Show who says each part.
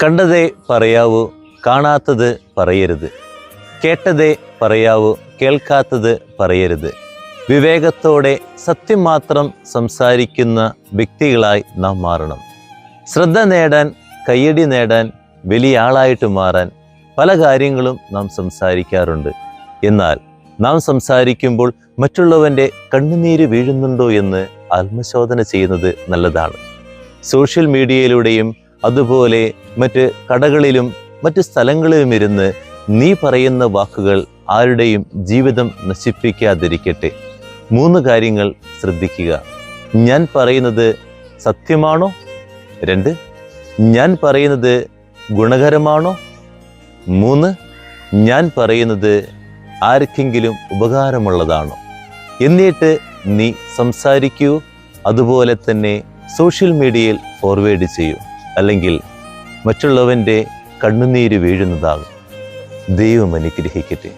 Speaker 1: കണ്ടതേ പറയാവൂ, കാണാത്തത് പറയരുത്. കേട്ടതേ പറയാവൂ, കേൾക്കാത്തത് പറയരുത്. വിവേകത്തോടെ സത്യം മാത്രം സംസാരിക്കുന്ന വ്യക്തികളായി നാം മാറണം. ശ്രദ്ധ നേടാൻ, കയ്യടി നേടാൻ, വലിയ ആളായിട്ട് മാറാൻ പല കാര്യങ്ങളും നാം സംസാരിക്കാറുണ്ട്. എന്നാൽ നാം സംസാരിക്കുമ്പോൾ മറ്റുള്ളവൻ്റെ കണ്ണുനീര് വീഴുന്നുണ്ടോ എന്ന് ആത്മശോധന ചെയ്യുന്നത് നല്ലതാണ്. സോഷ്യൽ മീഡിയയിലൂടെയും അതുപോലെ മറ്റ് കടകളിലും മറ്റ് സ്ഥലങ്ങളിലും ഇരുന്ന് നീ പറയുന്ന വാക്കുകൾ ആരുടെയും ജീവിതം നശിപ്പിക്കാതിരിക്കട്ടെ. 3 കാര്യങ്ങൾ ശ്രദ്ധിക്കുക. ഞാൻ പറയുന്നത് സത്യമാണോ? 2, ഞാൻ പറയുന്നത് ഗുണകരമാണോ? 3, ഞാൻ പറയുന്നത് ആർക്കെങ്കിലും ഉപകാരമുള്ളതാണോ? എന്നിട്ട് നീ സംസാരിക്കൂ. അതുപോലെ തന്നെ സോഷ്യൽ മീഡിയയിൽ ഫോർവേഡ് ചെയ്യൂ. അല്ലെങ്കിൽ മറ്റുള്ളവൻ്റെ കണ്ണുനീര് വീഴുന്നതാകും. ദൈവം അനുഗ്രഹിക്കട്ടെ.